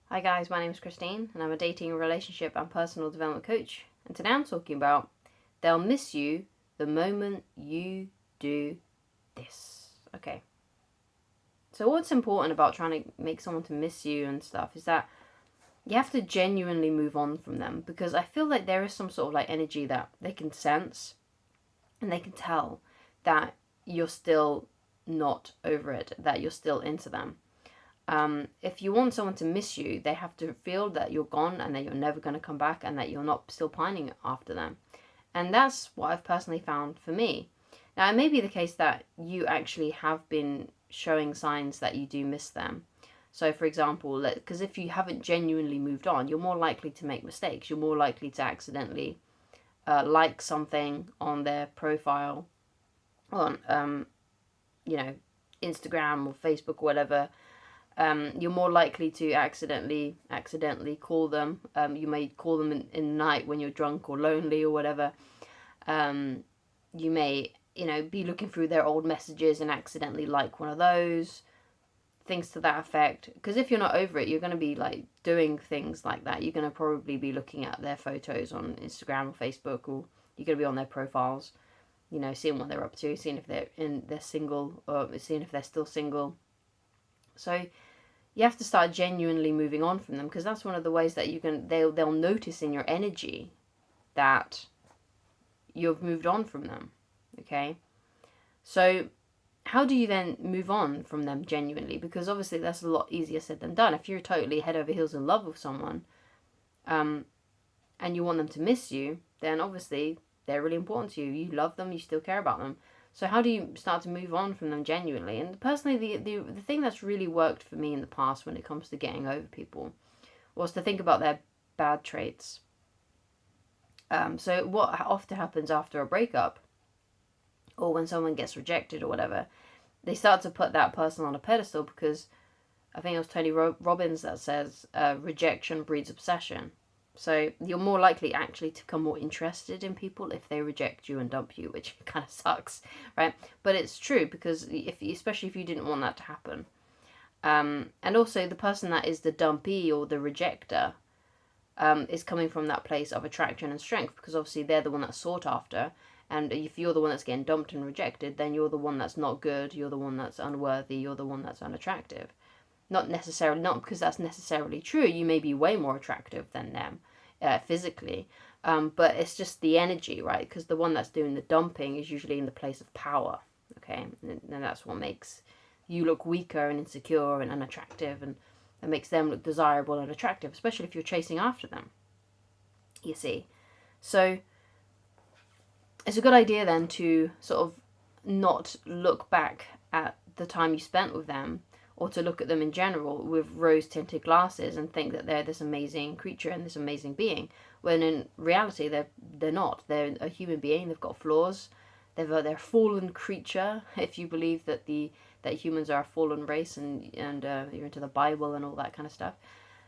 Hi guys, my name is Christine and I'm a dating, relationship and personal development coach, and today I'm talking about they'll miss you the moment you do this. Okay, so what's important about trying to make someone to miss you and stuff is that you have to genuinely move on from them, because I feel like there is some sort of like energy that they can sense and they can tell that you're still not over it, that you're still into them. If you want someone to miss you, they have to feel that you're gone and that you're never going to come back and that you're not still pining after them. And that's what I've personally found for me. Now, it may be the case that you actually have been showing signs that you do miss them. So, for example, because if you haven't genuinely moved on, you're more likely to make mistakes. You're more likely to accidentally like something on their profile on, Instagram or Facebook or whatever. You're more likely to accidentally call them. You may call them in the night when you're drunk or lonely or whatever. You may, be looking through their old messages and accidentally like one of those. Things to that effect. Because if you're not over it, you're going to be like doing things like that. You're going to probably be looking at their photos on Instagram or Facebook, or you're going to be on their profiles, seeing what they're up to, seeing if they're single, or seeing if they're still single. So you have to start genuinely moving on from them, because that's one of the ways that they'll notice in your energy that you've moved on from them. Okay, so how do you then move on from them genuinely? Because obviously that's a lot easier said than done. If you're totally head over heels in love with someone, and you want them to miss you, then obviously they're really important to you. You love them, you still care about them. So how do you start to move on from them genuinely? And personally, the thing that's really worked for me in the past when it comes to getting over people was to think about their bad traits. So what often happens after a breakup, or when someone gets rejected or whatever, they start to put that person on a pedestal, because I think it was Tony Robbins that says rejection breeds obsession. So you're more likely actually to become more interested in people if they reject you and dump you, which kind of sucks, right? But it's true, because especially if you didn't want that to happen. And also the person that is the dumpee or the rejecter is coming from that place of attraction and strength, because obviously they're the one that's sought after. And if you're the one that's getting dumped and rejected, then you're the one that's not good, you're the one that's unworthy, you're the one that's unattractive. Not because that's necessarily true. You may be way more attractive than them physically, but it's just the energy, right? Because the one that's doing the dumping is usually in the place of power, okay? And that's what makes you look weaker and insecure and unattractive, and it makes them look desirable and attractive, especially if you're chasing after them, you see. So it's a good idea then to sort of not look back at the time you spent with them, or to look at them in general with rose-tinted glasses and think that they're this amazing creature and this amazing being, when in reality they're not. They're a human being. They've got flaws. They're a fallen creature. If you believe that humans are a fallen race, and you're into the Bible and all that kind of stuff,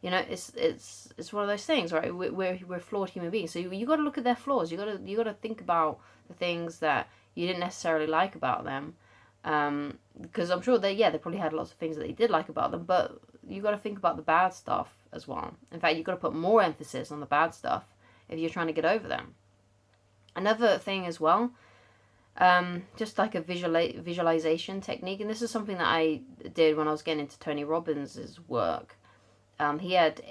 it's one of those things, right? We're flawed human beings. So you got to look at their flaws. You got to think about the things that you didn't necessarily like about them. Because I'm sure they probably had lots of things that they did like about them, but you got to think about the bad stuff as well. In fact, you've got to put more emphasis on the bad stuff if you're trying to get over them. Another thing as well, just like a visualization technique, and this is something that I did when I was getting into Tony Robbins' work. He had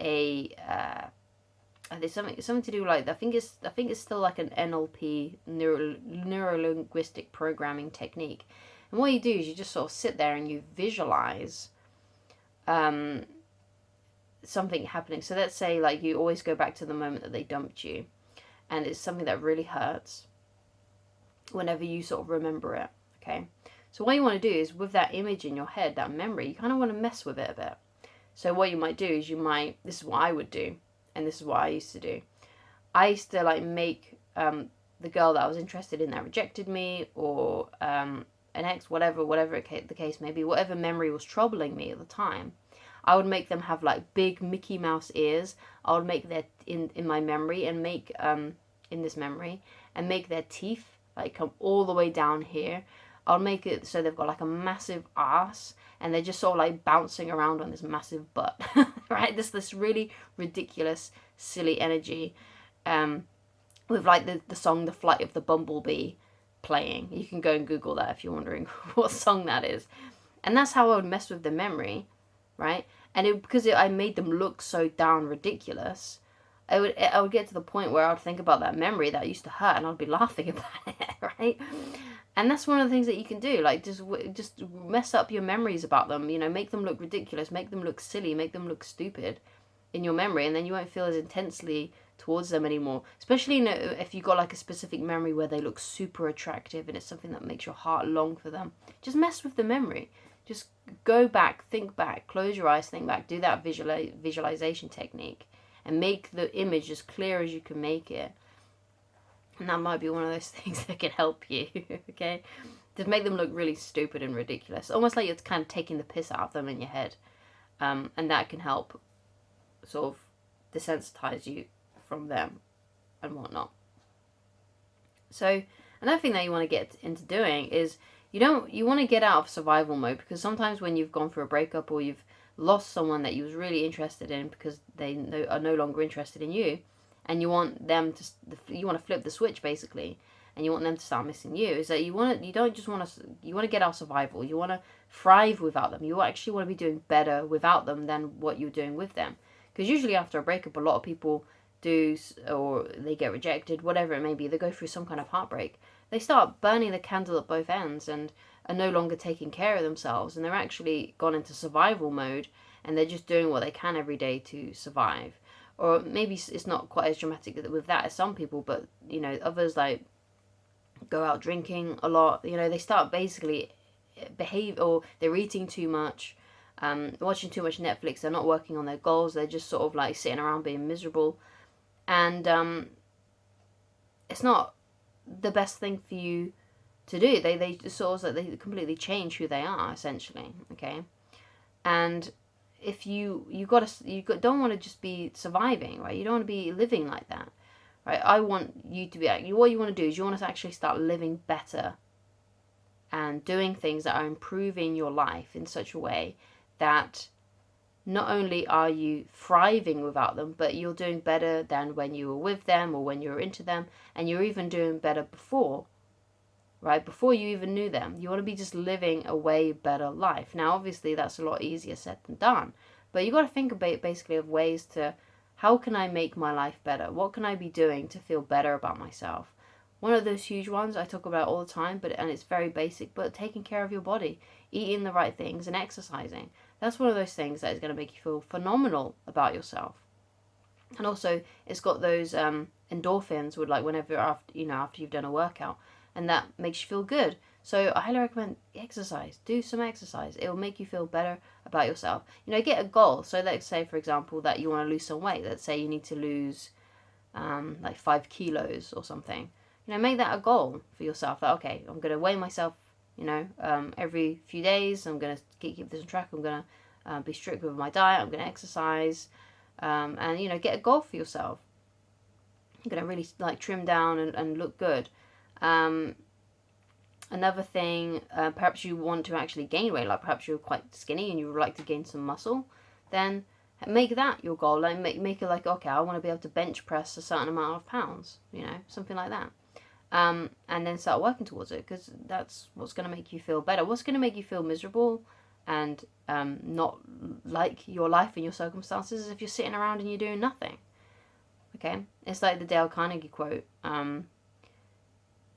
there's something to do, like I think it's still like an NLP, neuro-linguistic programming technique. And what you do is you just sort of sit there and you visualize something happening. So let's say like you always go back to the moment that they dumped you, and it's something that really hurts whenever you sort of remember it, okay? So what you want to do is, with that image in your head, that memory, you kind of want to mess with it a bit. So what you might do is this is what I would do, and this is what I used to do. I used to like make the girl that I was interested in that rejected me, or an ex, whatever the case may be, whatever memory was troubling me at the time, I would make them have like big Mickey Mouse ears. I would make their in my memory, and make in this memory, and make their teeth like come all the way down here. I'll make it so they've got like a massive ass, and they're just sort of like bouncing around on this massive butt, right? This really ridiculous, silly energy, with like the song "The Flight of the Bumblebee" playing. You can go and Google that if you're wondering what song that is. And that's how I would mess with the memory, right? And I made them look so damn ridiculous, I would get to the point where I'd think about that memory that used to hurt, and I'd be laughing about it, right? And that's one of the things that you can do, like just mess up your memories about them, make them look ridiculous, make them look silly, make them look stupid in your memory, and then you won't feel as intensely towards them anymore. Especially if you got like a specific memory where they look super attractive and it's something that makes your heart long for them. Just mess with the memory. Just go back, think back, close your eyes, think back, do that visualization technique, and make the image as clear as you can make it. And that might be one of those things that can help you, okay? Just make them look really stupid and ridiculous. Almost like you're kind of taking the piss out of them in your head. And that can help sort of desensitize you from them and whatnot. So another thing that you want to get into doing is you want to get out of survival mode, because sometimes when you've gone through a breakup or you've lost someone that you was really interested in because they are no longer interested in you, and you want to flip the switch basically, and you want them to start missing you, is that you want to get out of survival. You want to thrive without them. You actually want to be doing better without them than what you're doing with them. Because usually after a breakup, a lot of people do, or they get rejected, whatever it may be, they go through some kind of heartbreak. They start burning the candle at both ends and are no longer taking care of themselves, and they're actually gone into survival mode, and they're just doing what they can every day to survive. Or maybe it's not quite as dramatic with that as some people, but others like go out drinking a lot. They start basically or they're eating too much, watching too much Netflix. They're not working on their goals. They're just sort of like sitting around being miserable, and it's not the best thing for you to do. They sort of they completely change who they are essentially. Okay, and if you don't want to just be surviving, right? You don't want to be living like that, right? I want you to be what you want to do is you want to actually start living better and doing things that are improving your life in such a way that not only are you thriving without them, but you're doing better than when you were with them or when you were into them, and you're even doing better before, right? Before you even knew them. You want to be just living a way better life. Now, obviously, that's a lot easier said than done, but you got to think about basically of ways to, how can I make my life better? What can I be doing to feel better about myself? One of those huge ones I talk about all the time, and it's very basic, but taking care of your body, eating the right things, and exercising. That's one of those things that is going to make you feel phenomenal about yourself. And also, it's got those endorphins with like whenever after you've done a workout, and that makes you feel good. So I highly recommend exercise. Do some exercise. It will make you feel better about yourself. Get a goal. So let's say, for example, that you want to lose some weight. Let's say you need to lose like 5 kilos or something. Make that a goal for yourself. Like, okay, I'm going to weigh myself, every few days. I'm going to keep this on track. I'm going to be strict with my diet. I'm going to exercise. And, get a goal for yourself. You're going to really like trim down and look good. Another thing, perhaps you want to actually gain weight, like perhaps you're quite skinny and you would like to gain some muscle, then make that your goal. Like make it like, okay, I want to be able to bench press a certain amount of pounds, something like that. And then start working towards it, because that's what's going to make you feel better. What's going to make you feel miserable and not like your life and your circumstances is if you're sitting around and you're doing nothing. Okay? It's like the Dale Carnegie quote,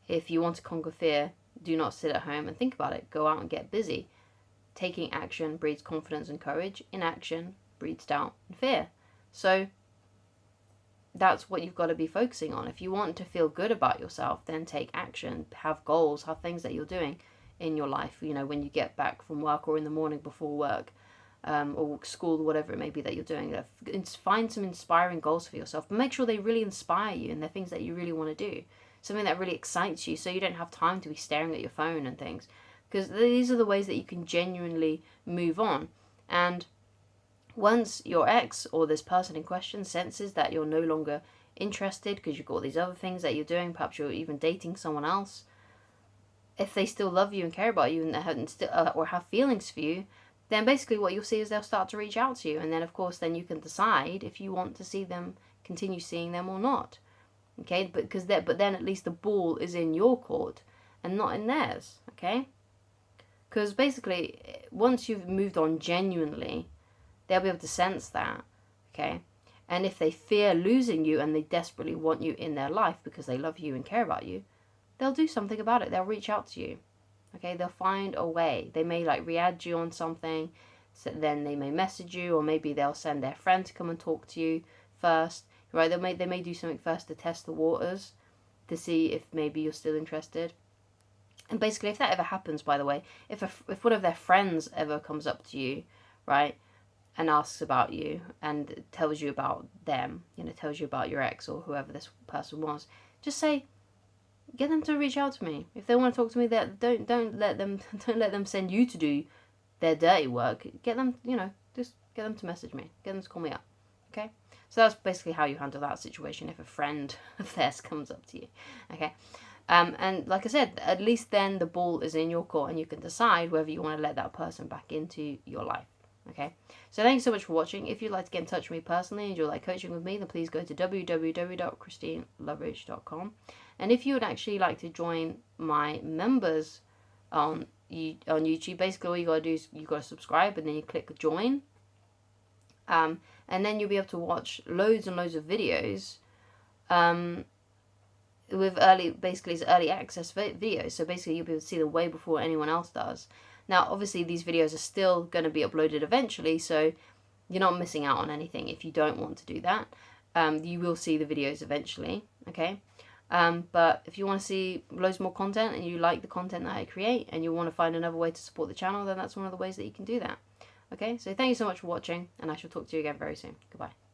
if you want to conquer fear, do not sit at home and think about it. Go out and get busy. Taking action breeds confidence and courage. Inaction breeds doubt and fear. So that's what you've got to be focusing on. If you want to feel good about yourself, then take action. Have goals. Have things that you're doing in your life. When you get back from work or in the morning before work, or school, whatever it may be that you're doing. Find some inspiring goals for yourself, but make sure they really inspire you and they're things that you really want to do. Something that really excites you, so you don't have time to be staring at your phone and things. Because these are the ways that you can genuinely move on. And once your ex or this person in question senses that you're no longer interested because you've got all these other things that you're doing, perhaps you're even dating someone else, if they still love you and care about you and or have feelings for you, then basically what you'll see is they'll start to reach out to you. And then, of course, then you can decide if you want to see them, continue seeing them or not. Okay, but then at least the ball is in your court and not in theirs. Okay, because basically once you've moved on genuinely, they'll be able to sense that. Okay, and if they fear losing you and they desperately want you in their life because they love you and care about you, they'll do something about it. They'll reach out to you. Okay, they'll find a way. They may like re-add you on something, so then they may message you, or maybe they'll send their friend to come and talk to you first. Right? They may do something first to test the waters, to see if maybe you're still interested. And basically, if that ever happens, by the way, if one of their friends ever comes up to you, right, and asks about you and tells you about them, tells you about your ex or whoever this person was, just say, get them to reach out to me. If they want to talk to me, don't let them send you to do their dirty work. Get them, just get them to message me. Get them to call me up. Okay? So that's basically how you handle that situation if a friend of theirs comes up to you. Okay? And like I said, at least then the ball is in your court and you can decide whether you want to let that person back into your life. Okay, so thank you so much for watching. If you'd like to get in touch with me personally and you'd like coaching with me, then please go to www.christineloveridge.com. And if you would actually like to join my members on YouTube, basically all you gotta do is you gotta subscribe and then you click join. And then you'll be able to watch loads and loads of videos with early access videos. So basically you'll be able to see them way before anyone else does. Now, obviously, these videos are still going to be uploaded eventually, so you're not missing out on anything if you don't want to do that. You will see the videos eventually, okay? But if you want to see loads more content and you like the content that I create and you want to find another way to support the channel, then that's one of the ways that you can do that. Okay, so thank you so much for watching, and I shall talk to you again very soon. Goodbye.